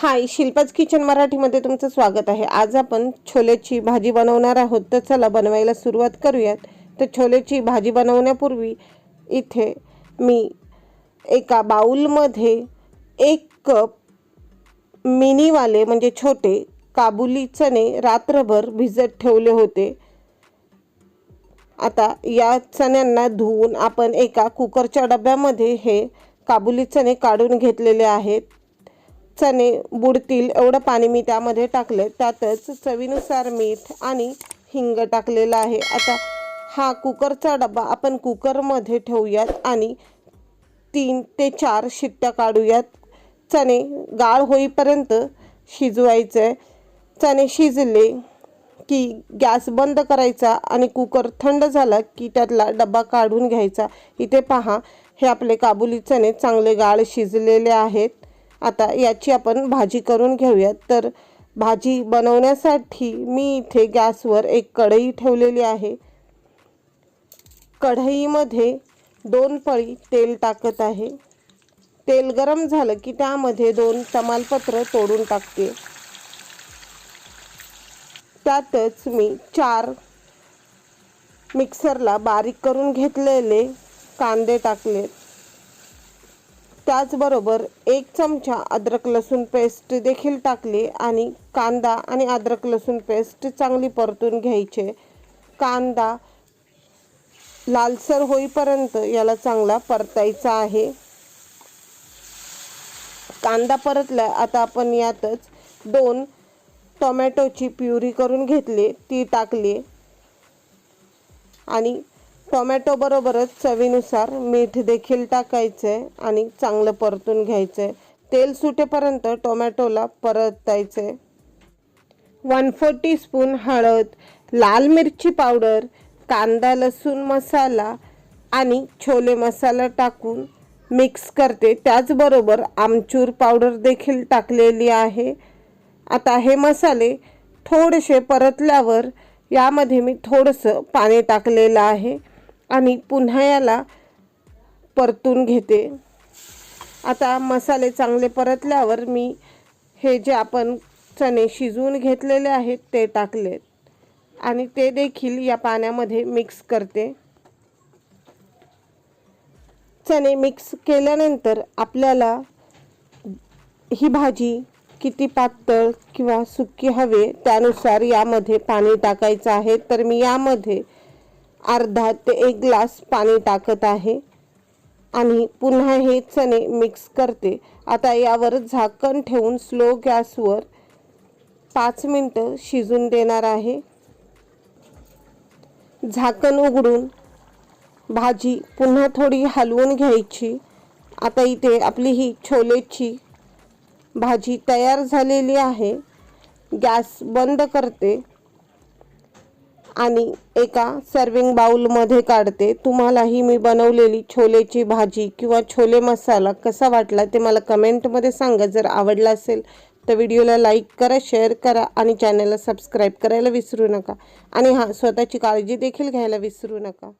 हाय, Shilpa's kitchen मराठीमध्ये तुमचं स्वागत आहे। आज आपण छोलेची भाजी बनवणार आहोत। तर चला बनवायला सुरुवात करूयात। तर छोलेची भाजी बनवण्यापूर्वी इथे मी एका बाउलमध्ये 1 कप मिनी वाले म्हणजे छोटे काबुली चणे रात्रभर भिजत ठेवले होते। आता या चण्यांना धुवून आपण एका कुकरच्या डब्यामध्ये हे काबुली चणे काढून घेतलेले आहेत। चणे बुडतील एवढं पाणी मी त्यामध्ये टाकले। त्यातच चवीनुसार मीठ आणि हिंग टाकलेला आहे। आता हा कुकरचा डबा आपण कुकरमध्ये ठेवूयात आणि 3 ते 4 शिट्ट्या काढूयात। चणे गाळ होईपर्यंत शिजवायचे। चणे शिजले की गॅस बंद करायचा आणि कुकर थंड झाला की त्यातला डबा काढून घ्यायचा। इथे पहा, हे आपले काबुली चणे चांगले गाळ शिजलेले आहेत। आता याची आपण भाजी करून घेऊयात। तर भाजी बनवण्यासाठी मी इथे गॅसवर एक कढई ठेवलेली आहे। कढईमध्ये 2 पळी तेल टाकत आहे। तेल गरम झालं की त्यामध्ये 2 तमालपत्र तोडून टाकते। त्यातच मी 4 मिक्सरला बारीक करून घेतलेले कांदे टाकले। त्याचबरोबर 1 चमचा अद्रक लसूण पेस्ट देखील टाकली आणि कांदा आणि अद्रक लसूण पेस्ट चांगली परतून घ्यायचे। कांदा लालसर होईपर्यंत याला चांगला परतायचा आहे। कांदा परतला। आता आपण यातच 2 टोमॅटोची प्युरी करून घेतली, ती टाकली आणि टोमॅटो बरोबरच चवीनुसार मीठ देखील टाकायचे आणि चांगलं परतून घ्यायचे। तेल सुटेपर्यंत टोमॅटोला परतायचे। 1/4 टीस्पून हळद, लाल मिरची पावडर, कांदा लसूण मसाला आणि छोले मसाला टाकून मिक्स करते। त्याचबरोबर आमचूर पावडर देखील टाकलेली आहे। आता हे मसाले थोडेसे परतल्यावर यामध्ये मी थोडंसं पाणी टाकलेलं आहे आणि पुन्हा याला परतून घेते। आता मसाले चांगले परतल्यावर मी हे जे आपण चणे शिजवून घेतलेले आहेत ते टाकलेत आणि ते देखील या पाण्यामध्ये मिक्स करते। चणे मिक्स केल्यानंतर आपल्याला ही भाजी किती पातळ किंवा सुकी हवे त्यानुसार यामध्ये पाणी टाकायचं आहे। तर मी यामध्ये अर्धा ते 1 ग्लास पाणी टाकत आहे आणि पुन्हा हे चणे मिक्स करते। आता यावर झाकण ठेवून स्लो गॅसवर 5 मिनिटं शिजून देणार आहे। झाकण उघडून भाजी पुन्हा थोडी हलवून घ्यायची। आता इथे आपली ही छोलेची भाजी तयार झालेली आहे। गॅस बंद करते आणि एका सर्विंग बाउलमध्ये काढते। तुम्हालाही मी बनवलेली छोलेची भाजी किंवा छोले मसाला कसा वाटला ते मला कमेंटमध्ये सांगा। जर आवडला असेल तर व्हिडिओला लाईक करा, शेअर करा आणि चॅनलला सबस्क्राईब करायला विसरू नका। आणि हां, स्वतःची काळजी देखील घ्यायला विसरू नका।